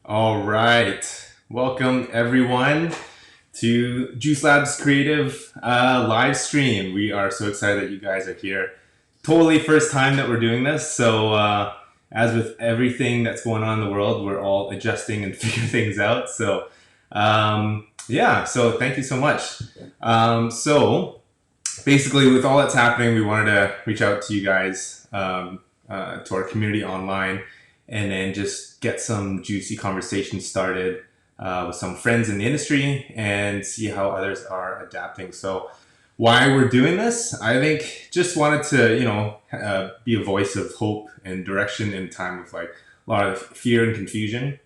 All right. Welcome, everyone, to Juice Lab's creative live stream. We are so excited that you guys are here. Totally first time that we're doing this. So, as with everything that's going on in the world, we're all adjusting and figuring things out. So, so thank you so much. So, basically, with all that's happening, we wanted to reach out to you guys, to our community online, and then just get some juicy conversations started with some friends in the industry and see how others are adapting. So, why we're doing this, I think, just wanted to, be a voice of hope and direction in a time of like a lot of fear and confusion,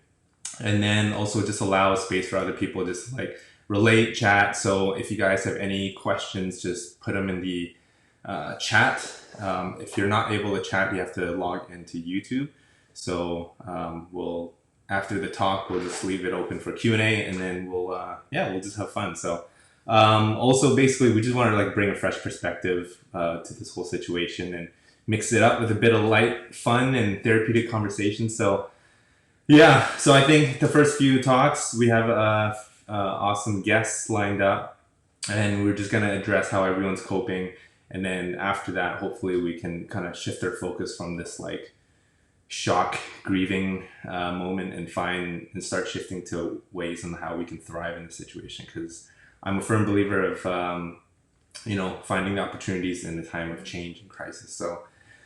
and then also just allow a space for other people to just like relate, chat. So if you guys have any questions, just put them in the chat. If you're not able to chat, you have to log into YouTube. So we'll after the talk, we'll just leave it open for Q&A, and then we'll just have fun. Also, basically, we just wanted to like bring a fresh perspective to this whole situation and mix it up with a bit of light, fun, and therapeutic conversation. So I think the first few talks we have awesome guests lined up, and we're just gonna address how everyone's coping, and then after that, hopefully, we can kind of shift our focus from this like shock, grieving moment, and start shifting to ways on how we can thrive in the situation. Because I'm a firm believer of finding the opportunities in the time of change and crisis.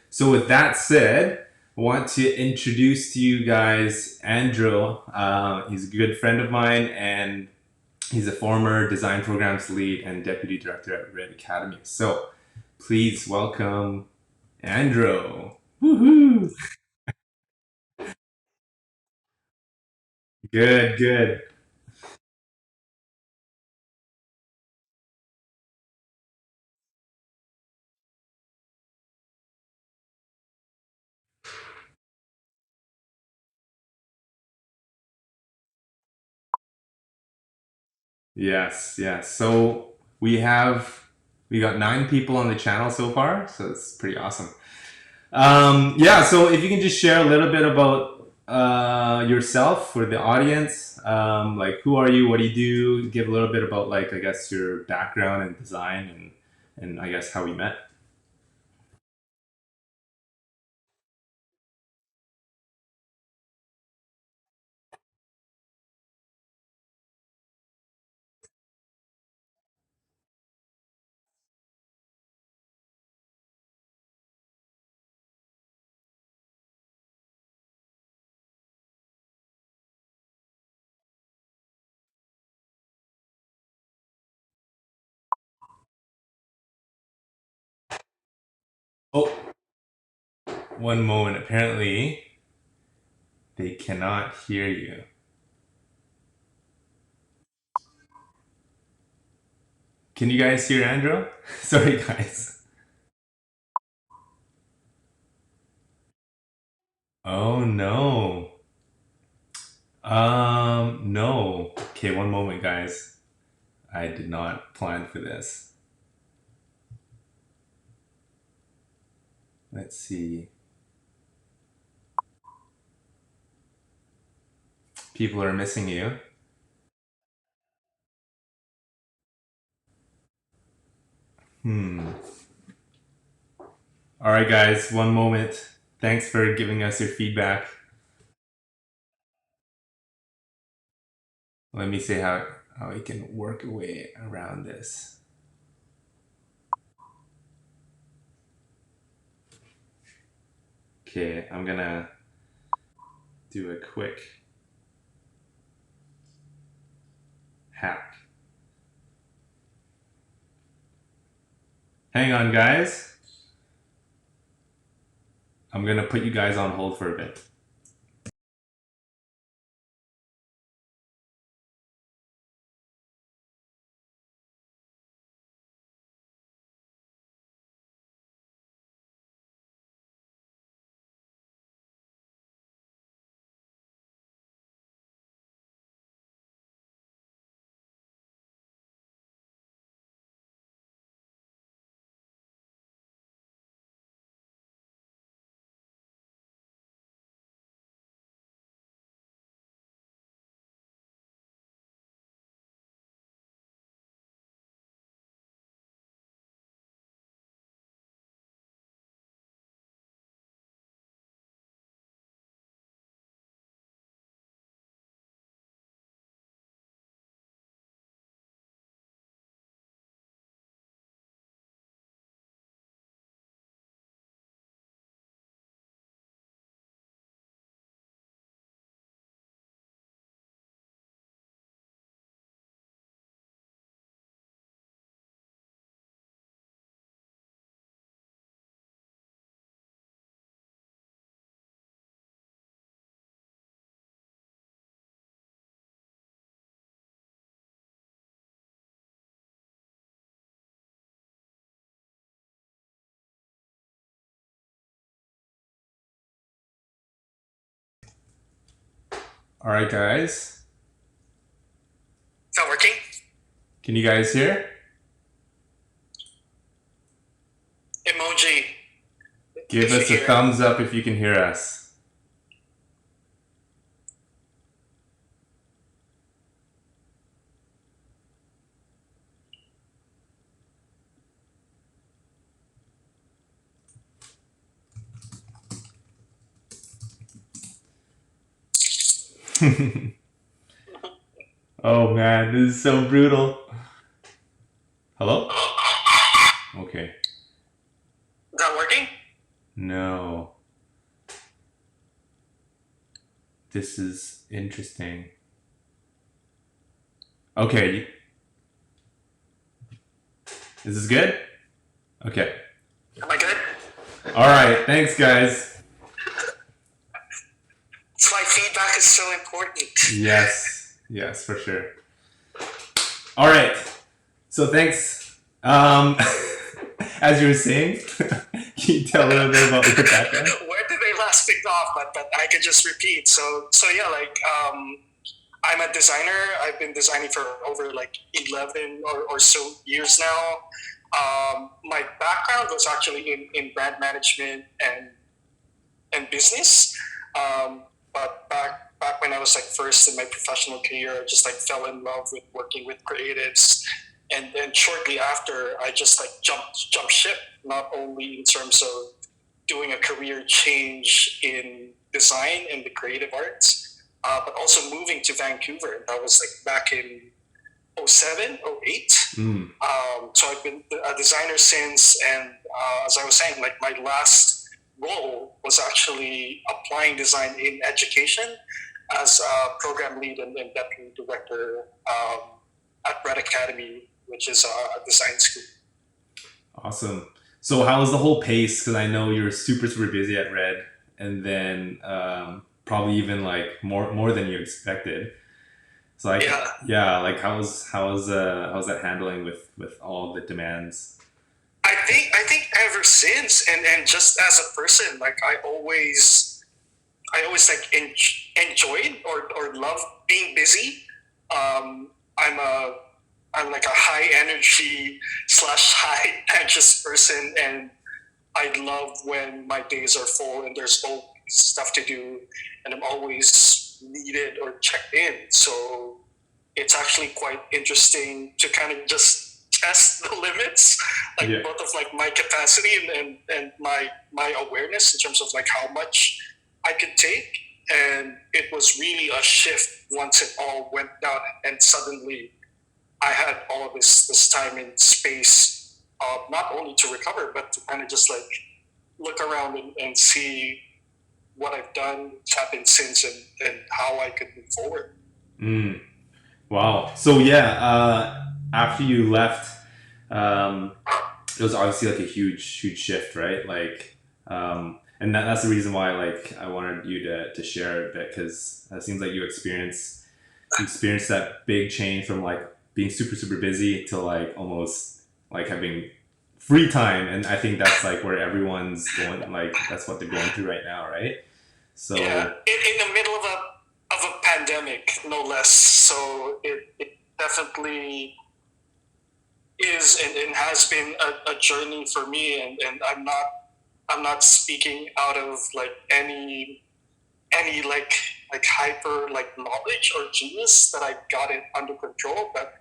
So with that said, I want to introduce to you guys Andro. He's a good friend of mine, and he's a former design programs lead and deputy director at Red Academy. So please welcome Andro. Woohoo! Good, good. Yes, yes. So we got 9 people on the channel so far, so it's pretty awesome. So if you can just share a little bit about yourself for the audience, like who are you, what do you do? Give a little bit about like I guess your background and design, and I guess how we met. Oh, one moment. Apparently, they cannot hear you. Can you guys hear Andrew? Sorry, guys. Oh no. No. Okay, one moment, guys. I did not plan for this. Let's see. People are missing you. Hmm. All right, guys, one moment. Thanks for giving us your feedback. Let me see how we can work a way around this. Okay, I'm gonna do a quick hack. Hang on, guys. I'm gonna put you guys on hold for a bit. All right, guys. Is that working? Can you guys hear? Emoji Give if you us a hear. thumbs up if you can hear us. Oh man, this is so brutal. Hello? Okay. Is that working? No. This is interesting. Okay. Is this good? Okay. Am I good? All right. Thanks, guys. That's why feedback is so important. Yes. Yes, for sure. All right. So thanks. As you were saying, can you tell a little bit about your background? Where did they last picked off? But I could just repeat. So yeah, I'm a designer. I've been designing for over like 11 or so years now. My background was actually in brand management and business. But back when I was like first in my professional career, I just like fell in love with working with creatives, and then shortly after, I just like jumped ship. Not only in terms of doing a career change in design and the creative arts, but also moving to Vancouver. That was like back in '07, '08. Mm. So I've been a designer since, and as I was saying, like my last role was actually applying design in education as a program lead and deputy director at Red Academy, which is a design school. Awesome. So how was the whole pace? Because I know you're super busy at Red, and then probably even like more than you expected. So like Yeah, yeah, like how's that handling with all the demands? I think ever since, and just as a person, like I always like enjoyed or love being busy. I'm a I'm like a high energy slash high anxious person, and I love when my days are full and there's always stuff to do, and I'm always needed or checked in. So it's actually quite interesting to kind of just test the limits, like Yeah. both of like my capacity and my awareness in terms of like how much I could take. And it was really a shift once it all went down, and suddenly I had all of this time and space, not only to recover, but to kind of just like look around and see what I've done, what's happened since, and how I could move forward. Mm. Wow. So yeah, after you left, um, it was obviously like a huge shift, right? Like, and that's the reason why like I wanted you to share a bit because it seems like you experienced that big change from like being super busy to like almost like having free time, and I think that's like where everyone's going. Like that's what they're going through right now, right? Yeah, So in the middle of a pandemic, no less. So it definitely is and has been a journey for me, and I'm not speaking out of like any like hyper like knowledge or genius that I got it under control, but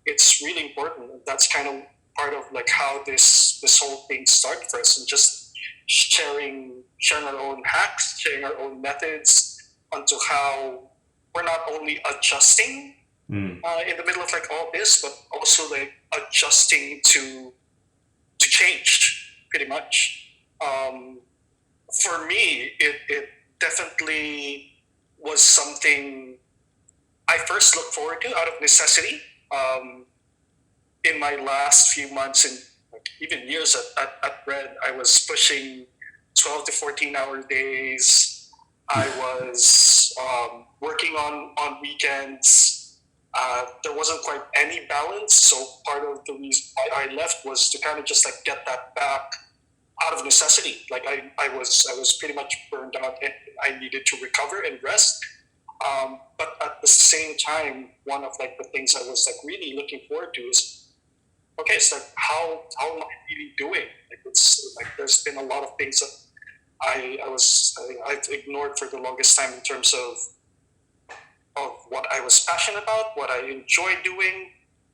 it's really important. That's kind of part of like how this whole thing started for us, and just sharing our own hacks, sharing our own methods onto how we're not only adjusting mm, in the middle of like all this, but also like adjusting to change pretty much. Um, for me, it definitely was something I first looked forward to out of necessity. Um, in my last few months and like, even years at Red, I was pushing 12 to 14-hour days. I was working on weekends. There wasn't quite any balance, so part of the reason I left was to kind of just like get that back out of necessity. Like I was pretty much burned out, and I needed to recover and rest. But at the same time, one of like the things I was like really looking forward to is, okay, it's like how am I really doing? Like it's like there's been a lot of things that I've ignored for the longest time in terms of what I was passionate about, what I enjoy doing,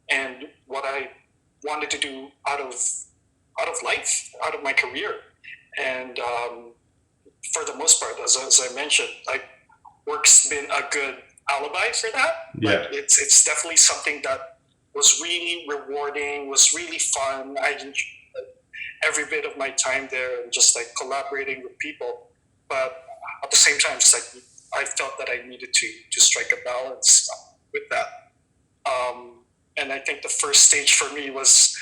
and what I wanted to do out of life, out of my career. And for the most part, as I mentioned, like work's been a good alibi for that. Yeah. Like it's definitely something that was really rewarding, was really fun. I enjoyed every bit of my time there and just like collaborating with people. But at the same time, it's like I felt that I needed to strike a balance with that. And I think the first stage for me was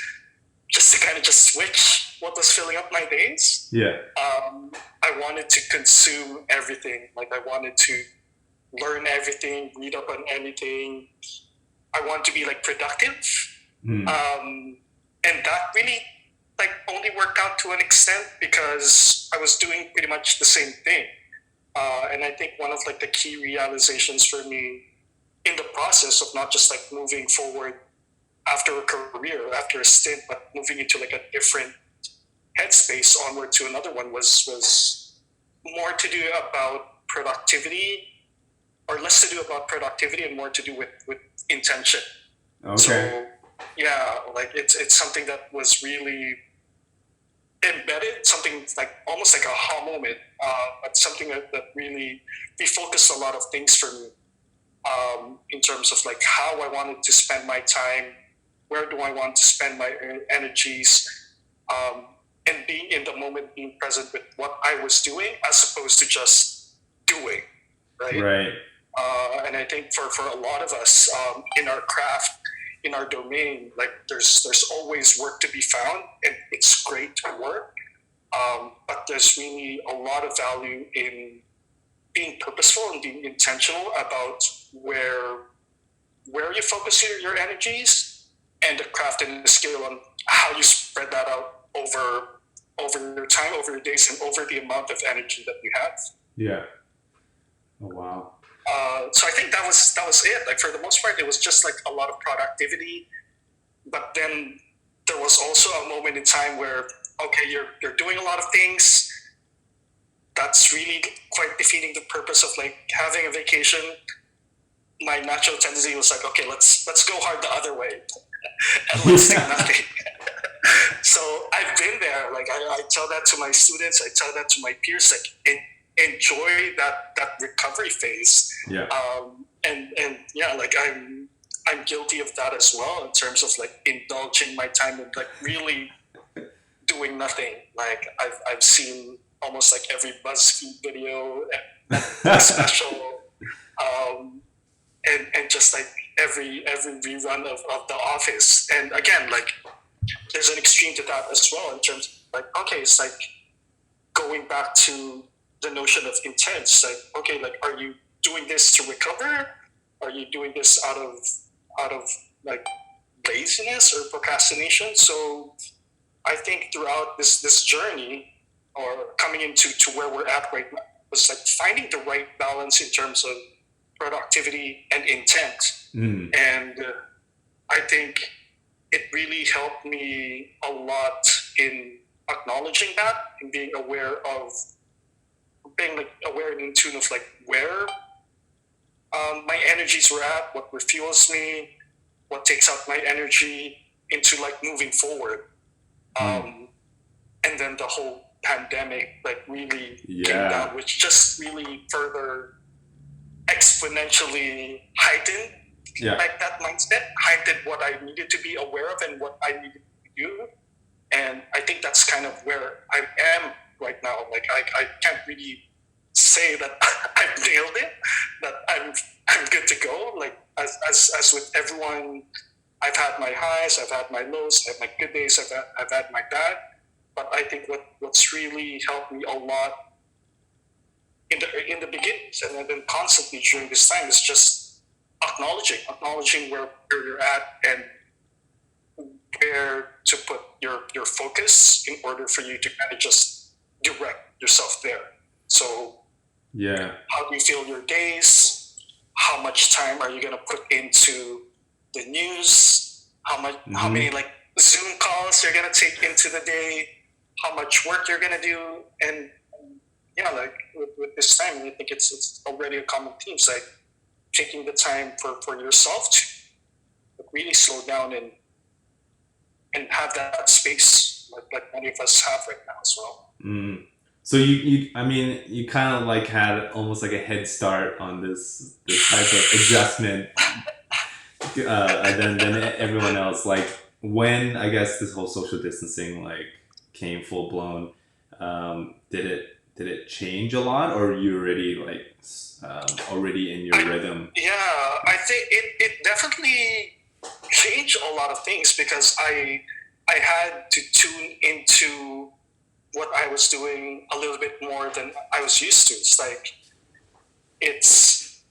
just to kind of just switch what was filling up my days. Yeah. I wanted to consume everything. Like I wanted to learn everything, read up on anything. I want to be like productive. And that really like only worked out to an extent because I was doing pretty much the same thing. And I think one of like the key realizations for me in the process of not just like moving forward after a career, after a stint, but moving into like a different headspace onward to another one was more to do about productivity, or less to do about productivity and more to do with intention. Okay. So yeah, like it's something that was really embedded, something like almost like a aha moment, but something that really refocused a lot of things for me, in terms of like how I wanted to spend my time, where do I want to spend my energies, and being in the moment, being present with what I was doing as opposed to just doing, right? Right. And I think for a lot of us, in our craft, in our domain, like there's always work to be found, and it's great to work. But there's really a lot of value in being purposeful and being intentional about where you focus your energies, and the craft and the skill on how you spread that out over your time, over your days, and over the amount of energy that you have. Yeah. Oh wow. So I think that was it. Like for the most part, it was just like a lot of productivity. But then there was also a moment in time where, okay, you're doing a lot of things. That's really quite defeating the purpose of like having a vacation. My natural tendency was like, okay, let's go hard the other way, and let's do nothing. So I've been there. Like I tell that to my students. I tell that to my peers. Like enjoy that recovery phase. Yeah. And yeah, like I'm guilty of that as well in terms of like indulging my time and like really doing nothing. Like I've seen almost like every BuzzFeed video and special, and just like every rerun of The Office. And again, like there's an extreme to that as well in terms of like, okay, it's like going back to the notion of intent. It's like, okay, like are you doing this to recover? Are you doing this out of like laziness or procrastination? So I think throughout this journey, or coming into where we're at right now, was like finding the right balance in terms of productivity and intent. And I think it really helped me a lot in acknowledging that and being aware of being like aware and in tune of like where my energies were at, what refuels me, what takes out my energy into like moving forward. And then the whole pandemic like really came down, which just really further exponentially heightened like that mindset, heightened what I needed to be aware of and what I needed to do. And I think that's kind of where I am right now. Like I can't really say that I've nailed it, that I'm good to go. Like as with everyone, I've had my highs, I've had my lows, I've had my good days, I've had my bad. But I think what's really helped me a lot in the beginnings and then constantly during this time is just acknowledging where you're at and where to put your focus in order for you to kind of just direct yourself there. So how do you feel your days? how much time are you going to put into the news, how many like Zoom calls you're going to take into the day, how much work you're going to do. And yeah, like with this time, I think it's already a common theme. It's like taking the time for yourself to really slow down and have that space like many of us have right now as well. So you I mean, you kind of like had almost like a head start on this type of adjustment than everyone else. Like when I guess this whole social distancing like came full blown, did it change a lot, or you already like already in your rhythm? Yeah, I think it definitely changed a lot of things because I had to tune into what I was doing a little bit more than I was used to. It's like it's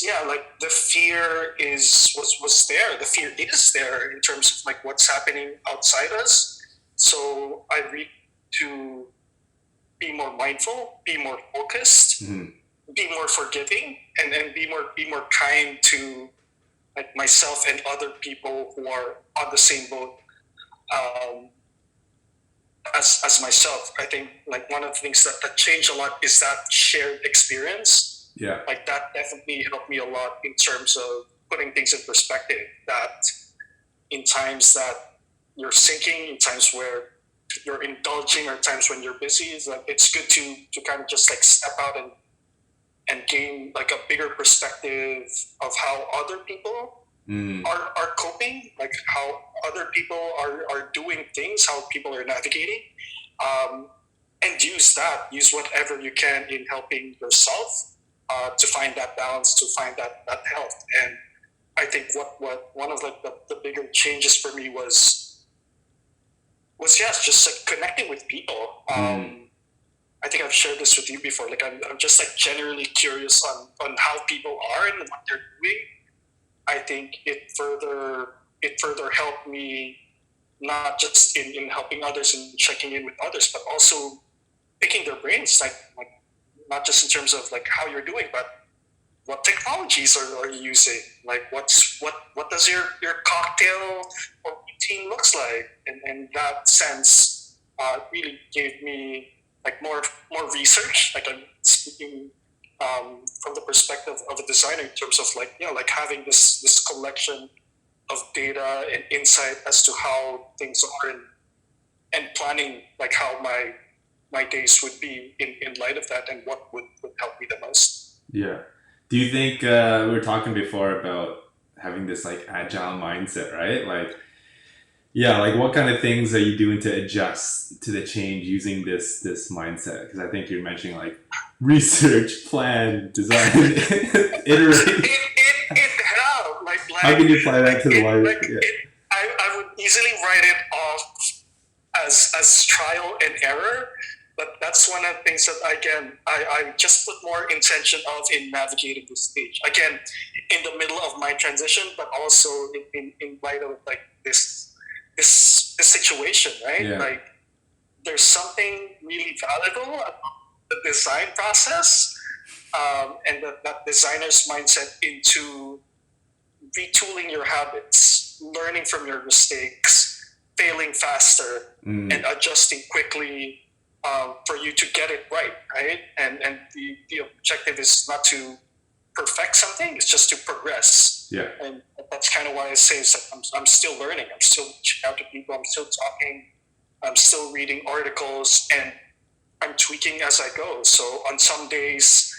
yeah, like the fear was there. The fear is there in terms of like what's happening outside us. So I read to be more mindful, be more focused, be more forgiving, and be more kind to like myself and other people who are on the same boat as myself. I think like one of the things that changed a lot is that shared experience. Yeah. Like that definitely helped me a lot in terms of putting things in perspective. That in times that you're sinking, in times where you're indulging, or times when you're busy, is like it's good to kind of just like step out and gain like a bigger perspective of how other people are coping, like how other people are doing things, how people are navigating, and use whatever you can in helping yourself to find that balance, to find that health. And I think what one of like the bigger changes for me was yes, just like connecting with people. I think I've shared this with you before. Like I'm just like generally curious on how people are and what they're doing. I think it further helped me not just in helping others and checking in with others, but also picking their brains, like not just in terms of like how you're doing, but what technologies are you using? Like what does your cocktail or routine looks like? And that sense really gave me like more research. Like I'm speaking from the perspective of a designer in terms of like like having this collection of data and insight as to how things are and planning like how my days would be in light of that and what would help me the most. Yeah. Do you think we were talking before about having this like agile mindset, right? Like, yeah, like what kind of things are you doing to adjust to the change using this mindset? Because I think you're mentioning like research, plan, design, iterate. It helped. Like how can you apply that to the life? Like I would easily write it off as trial and error. But that's one of the things that, again, I just put more intention of in navigating this stage. Again, in the middle of my transition, but also in light of like this situation, right? Yeah. Like there's something really valuable about the design process and that designer's mindset into retooling your habits, learning from your mistakes, failing faster, and adjusting quickly for you to get it right? And the objective is not to perfect something; it's just to progress. Yeah. And that's kind of why I say it's like I'm still learning. I'm still reaching out to people. I'm still talking. I'm still reading articles, and I'm tweaking as I go. So on some days,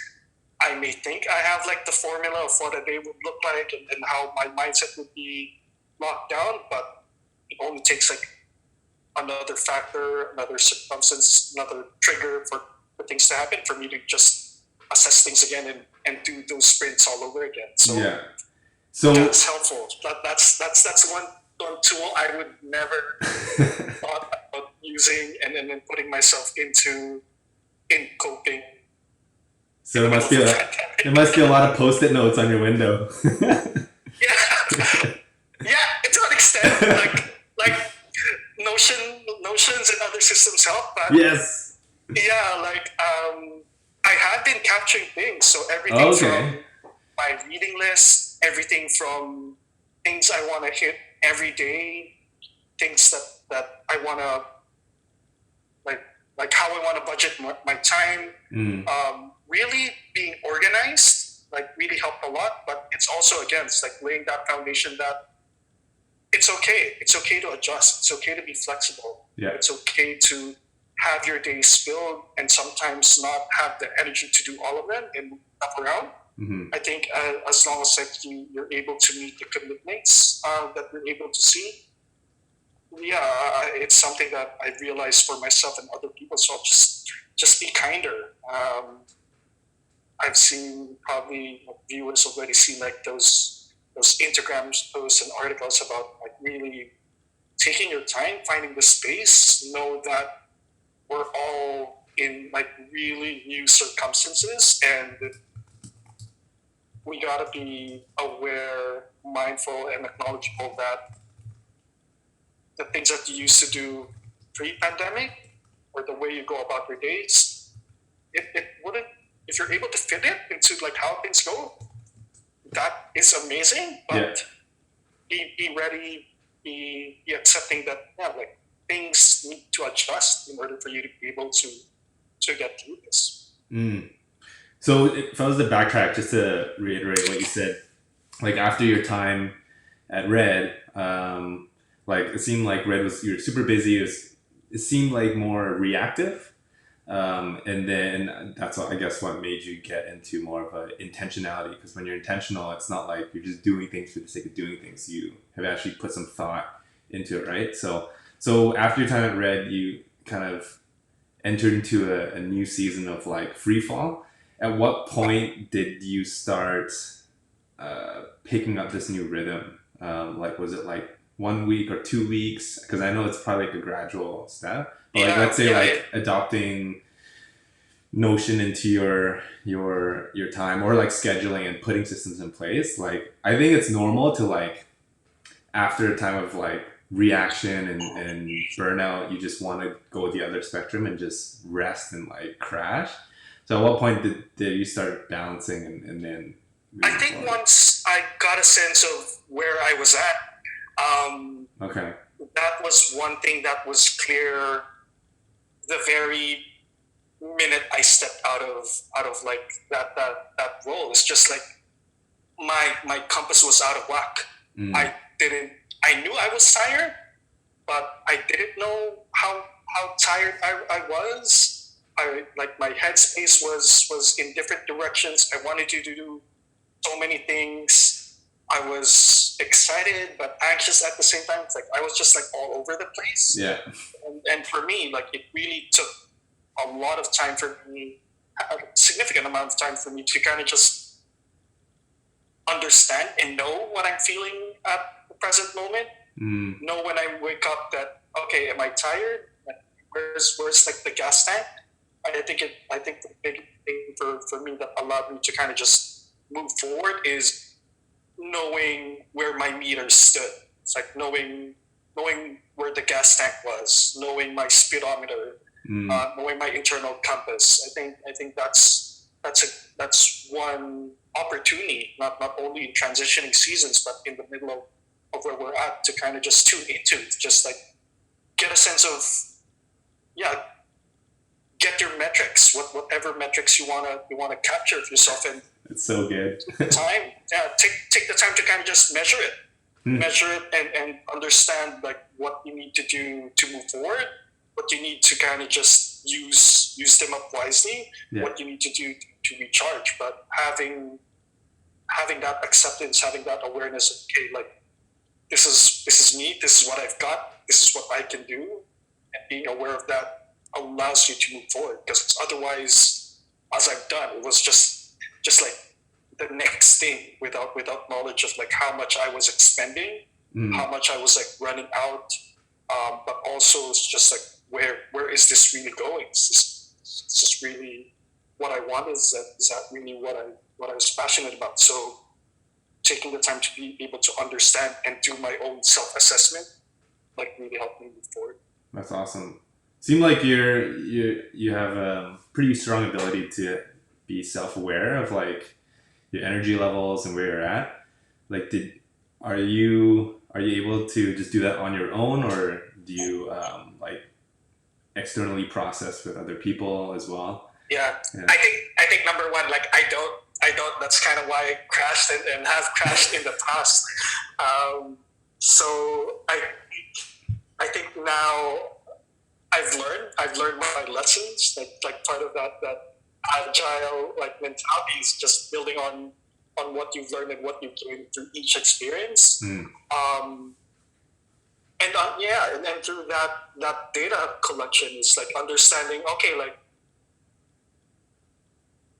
I may think I have like the formula of what a day would look like and how my mindset would be locked down, but it only takes like another factor, another circumstance, another trigger for things to happen for me to just assess things again and do those sprints all over again. So yeah. So that's helpful. That's one tool I would never thought about using and then putting myself in coping. So there must be a lot of Post-it notes on your window. Yeah, to an extent, like Notions and other systems help, but yes. yeah, like I have been capturing things. So everything Okay. from my reading list, everything from things I want to hit every day, things that I want to like like how I want to budget my time. Mm. Really being organized like really helped a lot. But it's also again it's like laying that foundation that it's okay. It's okay to adjust. It's okay to be flexible. Yeah. It's okay to have your days filled and sometimes not have the energy to do all of them and move stuff around. Hmm. I think as long as like you're able to meet the commitments that you're able to see, yeah, it's something that I realized for myself and other people. So just be kinder. I've seen probably viewers already see like those Instagram posts and articles about like really taking your time, finding the space. Know that we're all in like really new circumstances, and we gotta be aware, mindful, and acknowledgeable that the things that you used to do pre-pandemic or the way you go about your days, it wouldn't. If you're able to fit it into like how things go, that is amazing. Yeah. But be ready, be accepting that yeah, like things need to adjust in order for you to be able to get through this. Mm. So if I was to backtrack, just to reiterate what you said, like after your time at Red, like it seemed like Red was you're super busy. It seemed like more reactive, and then that's what, I guess what made you get into more of a intentionality. Because when you're intentional, it's not like you're just doing things for the sake of doing things. You have actually put some thought into it, right? So after your time at Red, you kind of entered into a new season of like free fall. At what point did you start picking up this new rhythm? Like, was it like 1 week or 2 weeks? Because I know it's probably like a gradual step. But like, let's say like adopting Notion into your time, or like scheduling and putting systems in place. Like, I think it's normal to like after a time of like reaction and burnout, you just want to go the other spectrum and just rest and like crash. So at what point did you start balancing and then I think forward? once I got a sense of where I was at, Okay. that was one thing that was clear the very minute I stepped out of like that role. It's just like my compass was out of whack. Mm. I knew I was tired, but I didn't know how tired I was. I like my headspace was in different directions. I wanted to do so many things. I was excited but anxious at the same time. It's like I was just like all over the place. Yeah. And for me, like it really took a lot of time for me, a significant amount of time for me to kind of just understand and know what I'm feeling at the present moment. Mm. Know when I wake up that okay, am I tired? Where's like the gas tank? I think the big thing for me that allowed me to kind of just move forward is knowing where my meter stood. It's like knowing where the gas tank was, knowing my speedometer, knowing my internal compass. I think that's one opportunity, not only in transitioning seasons, but in the middle of where we're at to kind of just tune into, just like get a sense of yeah, get your metrics, whatever metrics you wanna capture of yourself, and It's so good. time. Yeah, take the time to kind of just measure it, and understand like what you need to do to move forward, what you need to kind of just use them up wisely, Yeah. what you need to do to recharge. But having that acceptance, having that awareness of okay, like this is me, this is what I've got, this is what I can do, and being aware of that allows you to move forward. Because otherwise, as I've done, it was just like the next thing without knowledge of like how much I was expending, how much I was like running out, but also it's just like where is this really going? Is this really what I want? Is that really what I was passionate about? So taking the time to be able to understand and do my own self-assessment like really helped me move forward. That's awesome. Seem like you have a pretty strong ability to be self-aware of like your energy levels and where you're at. Like, are you able to just do that on your own, or do you like externally process with other people as well? Yeah, Yeah. I think number one, like I don't. That's kind of why I crashed and have crashed in the past. Um, so I think now I've learned my lessons. Like part of that agile like mentality is just building on what you've learned and what you've gained through each experience. Mm. Um, and yeah, and then through that data collection is like understanding. Okay, like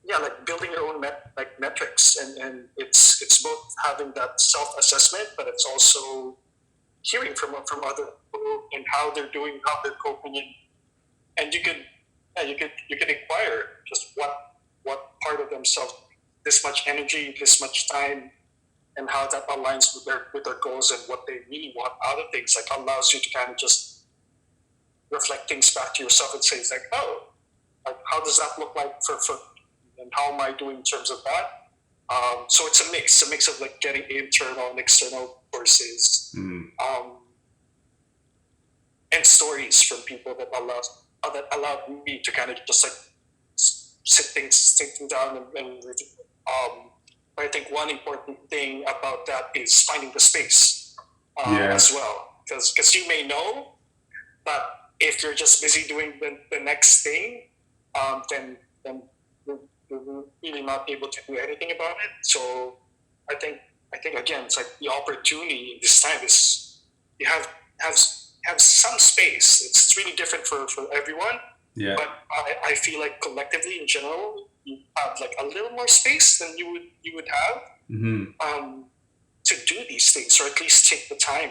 yeah, like building your own like metrics, and it's both having that self assessment, but it's also hearing from other people and how they're doing, how they're coping, and you could yeah, you could inquire just what part of themselves this much energy, this much time, and how that aligns with their goals and what they really want out of things. Like allows you to kind of just reflect things back to yourself and say, it's like, oh, like how does that look like for and how am I doing in terms of that? So it's a mix of like getting internal and external courses, Mm. and stories from people that allowed me to kind of just like sit things down and I think one important thing about that is finding the space Yeah. as well, because you may know, but if you're just busy doing the next thing, then you're really not able to do anything about it. So I think I think again, it's like the opportunity this time is you have have some space. It's really different for everyone, Yeah. but I feel like collectively in general you have like a little more space than you would have Hmm. to do these things, or at least take the time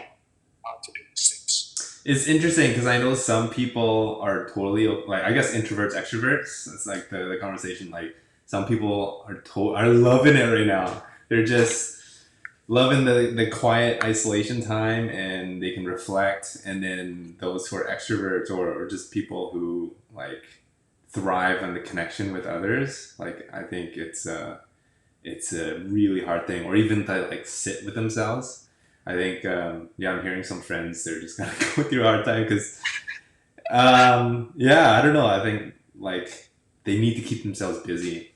to do these things. It's interesting because I know some people are totally like, I guess introverts, extroverts. It's like the conversation. Like some people are loving it right now. They're just loving the quiet isolation time, and they can reflect. And then those who are extroverts, or just people who like thrive on the connection with others. Like I think it's a really hard thing, or even to like sit with themselves. I think yeah, I'm hearing some friends, they're just gonna go through a hard time because yeah, I don't know, I think like they need to keep themselves busy.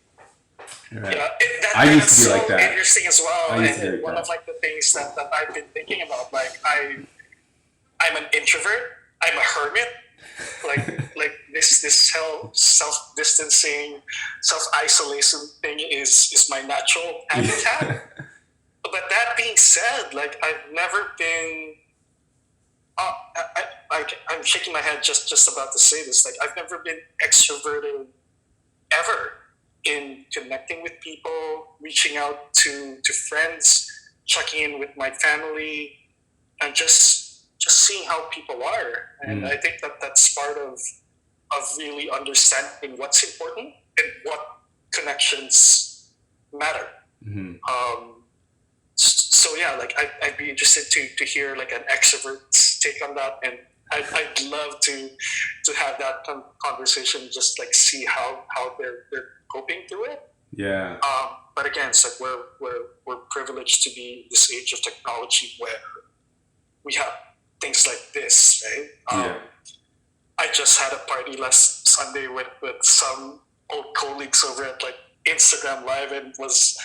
Right. Yeah, I used that's to be so like that. interesting as well. I used to be And like one of that. like the things that I've been thinking about, like I'm an introvert. I'm a hermit. Like this self distancing, self isolation thing is my natural habitat. But that being said, like I've never been. I'm shaking my head just about to say this. Like I've never been extroverted ever in connecting with people, reaching out to friends, checking in with my family, and just seeing how people are. And Mm. I think that's part of really understanding what's important and what connections matter. Hmm. So yeah, like I'd be interested to hear like an extrovert's take on that, and I'd love to have that conversation, just like see how they're coping through it. Yeah. But again, it's like we're privileged to be in this age of technology where we have things like this, right? Yeah. I just had a party last Sunday with some old colleagues over at like Instagram Live, and it was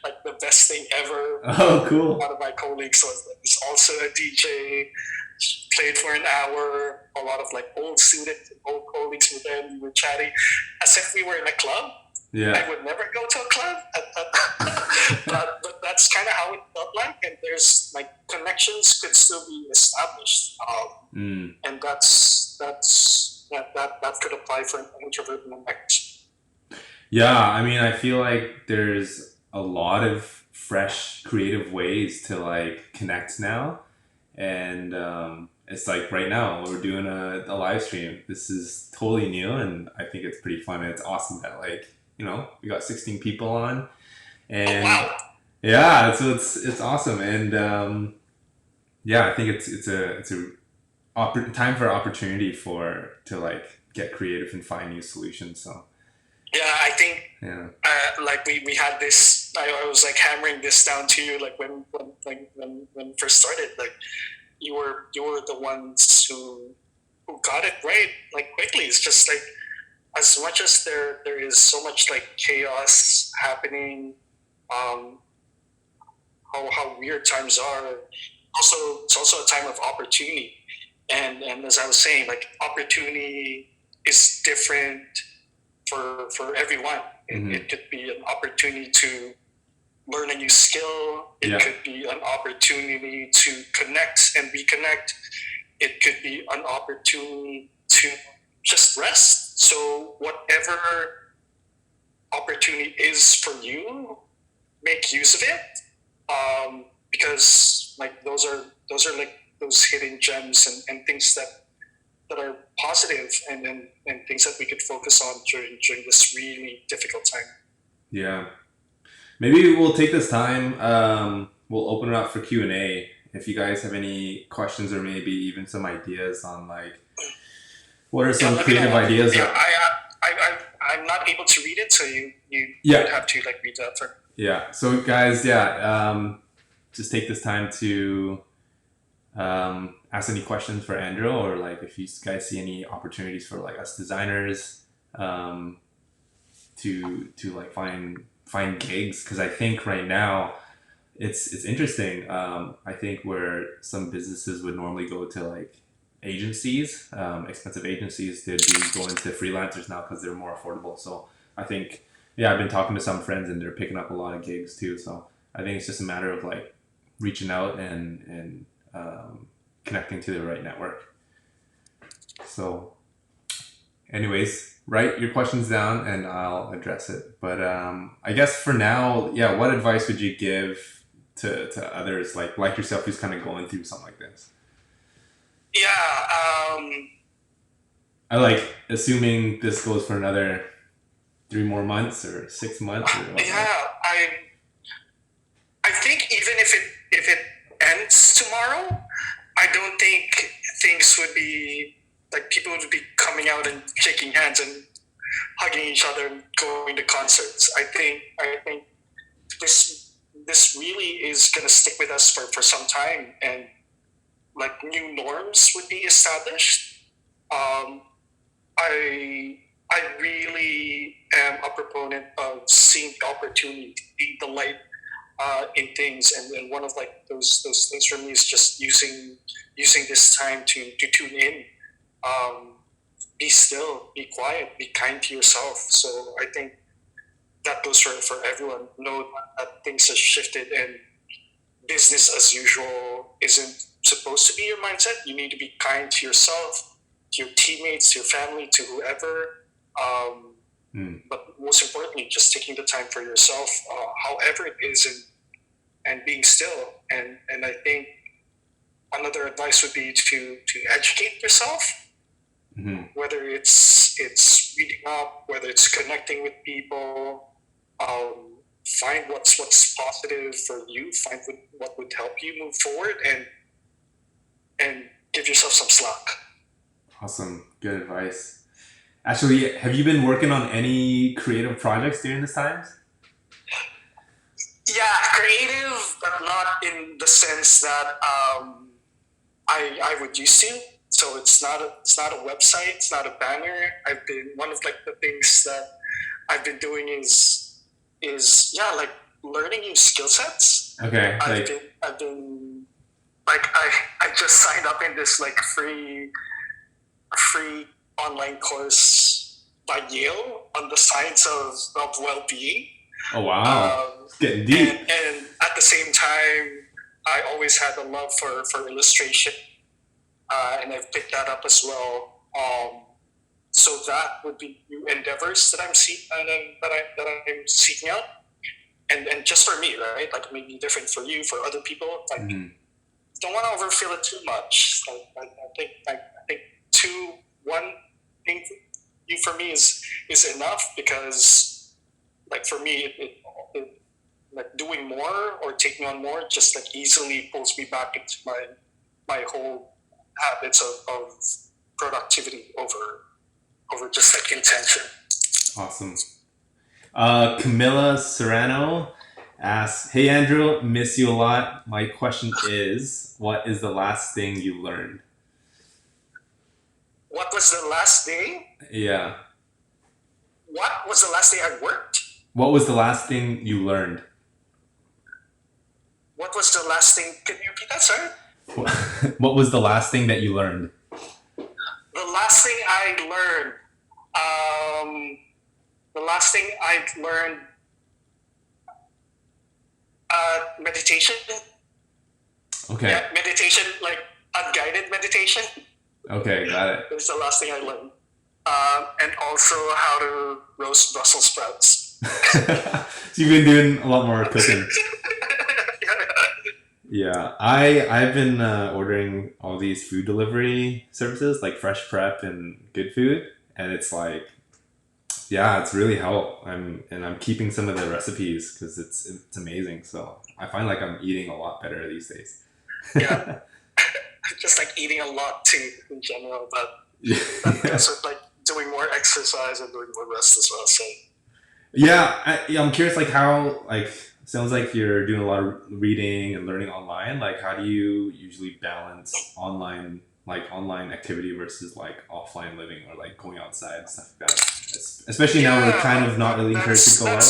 like the best thing ever. Oh, cool. One of my colleagues is also a DJ, played for an hour. A lot of like old students and old colleagues were there. We were chatting as if we were in a club. Yeah. I would never go to a club, but that's kind of how it felt like. And there's like connections could still be established, Mm. and that could apply for an introvert and an extrovert. Yeah, I mean, I feel like there's a lot of fresh, creative ways to like connect now, and it's like right now we're doing a live stream. This is totally new, and I think it's pretty fun. And it's awesome that like we got 16 people on, Oh and wow! yeah, so it's awesome, and yeah, I think it's a time for opportunity to like get creative and find new solutions. So Yeah, I think Yeah. like we had this. I was like hammering this down to you like when we first started. Like you were the ones who got it right like quickly. It's just like as much as there is so much like chaos happening, um, how weird times are. Also, it's also a time of opportunity, and as I was saying, like opportunity is different for everyone. Mm-hmm. It could be an opportunity to learn a new skill. It Yeah. could be an opportunity to connect and reconnect. It could be an opportunity to just rest. So whatever opportunity is for you, make use of it. Because like those are like those hidden gems and things that are positive and things that we could focus on during this really difficult time. Yeah. Maybe we'll take this time. We'll open it up for Q&A. If you guys have any questions or maybe even some ideas on like what are some creative ideas? Yeah, I'm not able to read it, so you Yeah. would have to like read that for. Yeah. So guys, yeah, just take this time to ask any questions for Andro, or like if you guys see any opportunities for like us designers to like find gigs, because I think right now it's interesting. I think where some businesses would normally go to like agencies, expensive agencies, they'd be going to freelancers now because they're more affordable. So I think, yeah, I've been talking to some friends and they're picking up a lot of gigs too. So I think it's just a matter of like reaching out and connecting to the right network. So anyways, write your questions down and I'll address it. But I guess for now, yeah, what advice would you give to others like yourself who's kind of going through something like this? Yeah. I like assuming this goes for another 3 more months or 6 months or whatnot. Yeah. I think even if it ends tomorrow, I don't think things would be like people would be coming out and shaking hands and hugging each other and going to concerts. I think this really is gonna stick with us for some time, and like new norms would be established. Um, I I really am a proponent of seeing the opportunity, seeing the light in things, and one of like those things for me is just using this time to tune in, um, be still, be quiet, be kind to yourself. So I think that goes for everyone. Know that things have shifted and business as usual isn't supposed to be your mindset. You need to be kind to yourself, to your teammates, to your family, to whoever. But most importantly, just taking the time for yourself, however it is, and being still. And I think another advice would be to educate yourself, whether it's reading up, whether it's connecting with people. Find what's positive for you. Find what would help you move forward, and give yourself some slack. Awesome. Good advice. Actually, have you been working on any creative projects during this time? Yeah, creative, but not in the sense that I would used to. So it's not a website. It's not a banner. I've been one of like the things that I've been doing is yeah, like learning new skill sets. Okay. I've been like I just signed up in this like free online course by Yale on the science of well-being. Oh wow, it's getting deep. And at the same time, I always had a love for illustration, and I've picked that up as well. So that would be new endeavors that I'm seeking out, and just for me, right? Like maybe different for you, for other people. Like don't want to overfill it too much. Like, I think one thing you for me is enough, because like for me it like doing more or taking on more just like easily pulls me back into my whole habits of productivity over just like intention. Awesome. Camilla Serrano asks, "Hey Andrew, miss you a lot. My question is, what is the last thing you learned?" What was the last day? Yeah. What was the last day I worked? What was the last thing you learned? What was the last thing? Can you repeat that, sorry? What was the last thing that you learned? The last thing I learned. Um, the last thing I learned. Meditation. Okay. Yeah, meditation, like unguided meditation. Okay, got it. That's the last thing I learned. And also how to roast Brussels sprouts. So you've been doing a lot more cooking. Yeah, I've been ordering all these food delivery services like Fresh Prep and Good Food, and it's like, yeah, it's really helped. I'm keeping some of the recipes because it's amazing. So I find like I'm eating a lot better these days. Yeah, just like eating a lot too in general, but Yeah. that goes with like doing more exercise and doing more rest as well. So Yeah, I'm curious, like how, like sounds like you're doing a lot of reading and learning online. Like, how do you usually balance online activity versus like offline living or like going outside and stuff like that? Especially now we're kind of not really encouraged to go out.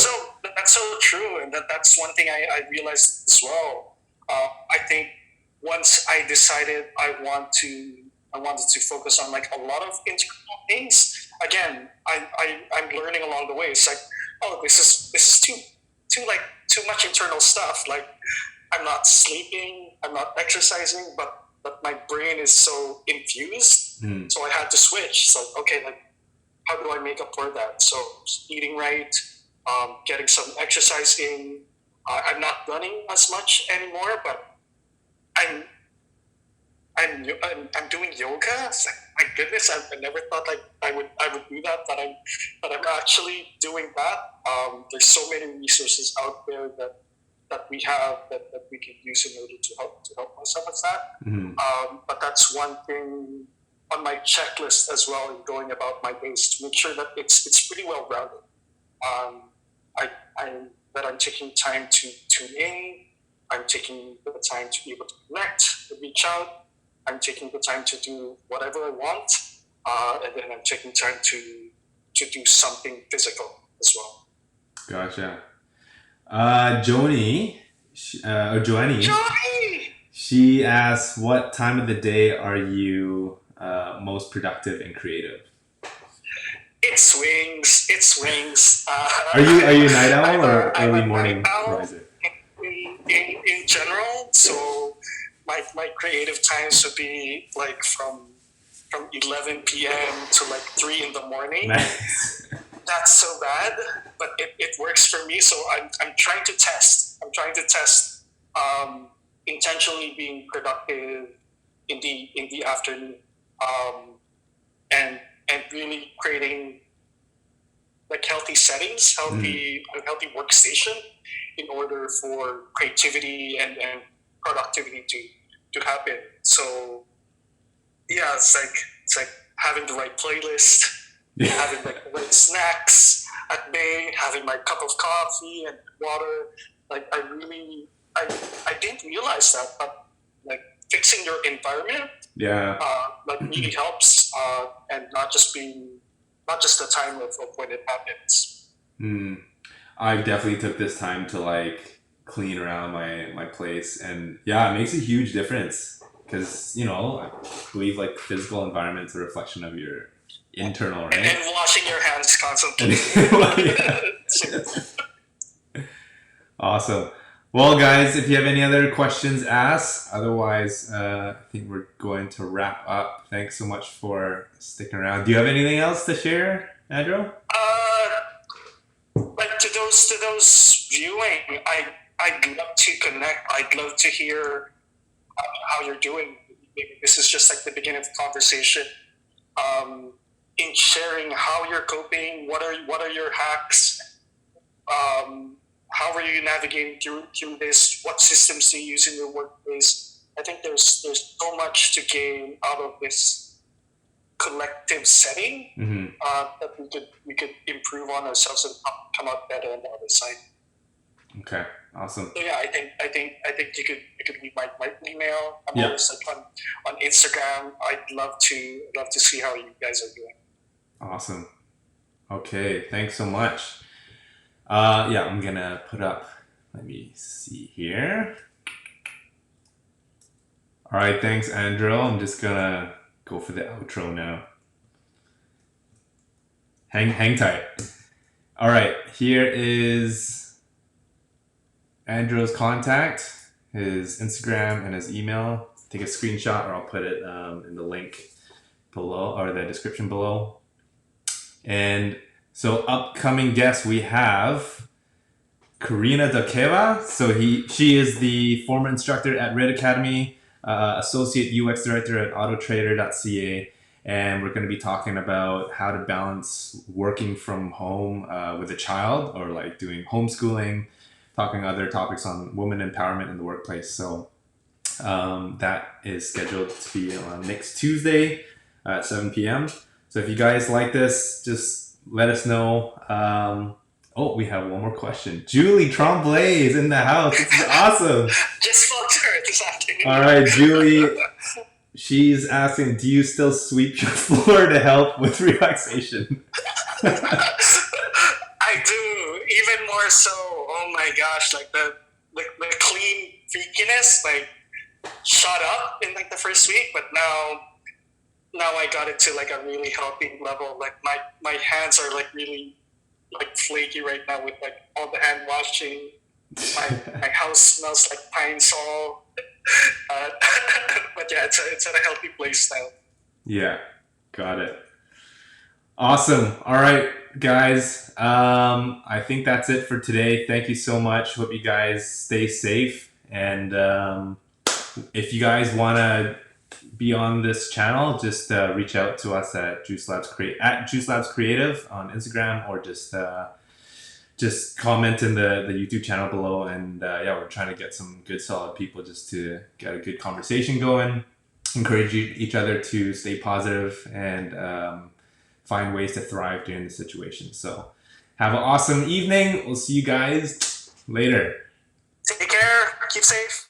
that's so true, and that's one thing I realized as well. I think once I decided I wanted to focus on like a lot of internal things. Again, I'm learning along the way. It's like, oh, this is too much internal stuff. Like I'm not sleeping, I'm not exercising, but my brain is so infused. Mm. So I had to switch. So okay, like how do I make up for that? So eating right, getting some exercise in. I'm not running as much anymore, but I'm I'm doing yoga. It's like, my goodness, I never thought like I would do that, but I'm actually doing that. There's so many resources out there that we have that we can use in order to help myself with that. Mhm. But that's one thing on my checklist as well in going about my days to make sure that it's pretty well rounded. Um, I that I'm taking time to tune in. I'm taking the time to be able to connect, to reach out. I'm taking the time to do whatever I want, and then I'm taking time to do something physical as well. Gotcha. Joni, or Joanie, Johnny! she asks, "What time of the day are you most productive and creative?" It swings. It swings. Are you a night owl or I'm early a night morning owl riser? in general. So my creative times would be like from 11 p.m. to like 3 in the morning. Nice. That's so bad, but it works for me. So I'm trying to test. I'm trying to test intentionally being productive in the afternoon, um, and really creating like healthy settings, a healthy workstation in order for creativity and productivity to happen. So yeah, it's like having the right playlist, having like the right snacks at bay, having my cup of coffee and water. Like I didn't realize that, but like fixing your environment Yeah. like really helps, and not just the time of when it happens. Mm. I definitely took this time to like clean around my place, and yeah, it makes a huge difference because I believe like physical environment's a reflection of your internal, And right? washing your hands constantly. Yeah. Awesome. Well, guys, if you have any other questions, ask. Otherwise, I think we're going to wrap up. Thanks so much for sticking around. Do you have anything else to share, Andro? Like to those viewing, I'd love to connect. I'd love to hear how you're doing. Maybe this is just like the beginning of the conversation. In sharing how you're coping, what are your hacks? How are you navigating through this? What systems do you use in your workplace? I think there's so much to gain out of this collective setting Mm-hmm. that we could improve on ourselves and come out better on the other side. Okay, awesome. So yeah, I think you could read my email. I'm Yeah, always like on Instagram. I'd love to see how you guys are doing. awesome. Okay, thanks so much. Yeah, I'm gonna put up. Let me see here. All right, thanks, Andro. I'm just gonna go for the outro now. Hang tight. All right, here is Andro's contact, his Instagram, and his email. Take a screenshot, or I'll put it in the link below or the description below. And so, upcoming guests we have Karina Dakeva. So she is the former instructor at Red Academy, associate UX director at autotrader.ca, and we're going to be talking about how to balance working from home with a child, or like doing homeschooling, talking other topics on women empowerment in the workplace. So that is scheduled to be on next Tuesday at 7 p.m. So if you guys like this, just let us know. Oh, we have one more question. Julie Tremblay is in the house. This is awesome. Just spoke to her this afternoon. All right, Julie. She's asking, do you still sweep your floor to help with relaxation? I do, even more so. Oh my gosh, like the clean freakiness like shot up in like the first week, but now I got it to like a really healthy level. Like my hands are like really like flaky right now with like all the hand washing. My house smells like pine sol. But yeah, it's at a healthy place now. Yeah, got it. Awesome. All right, guys. I think that's it for today. Thank you so much. Hope you guys stay safe. And if you guys want to be on this channel, just reach out to us at Juice Labs Creative on Instagram, or just comment in the YouTube channel below. And yeah, we're trying to get some good solid people just to get a good conversation going, encourage each other to stay positive, and find ways to thrive during the situation. So have an awesome evening. We'll see you guys later. Take care. Keep safe.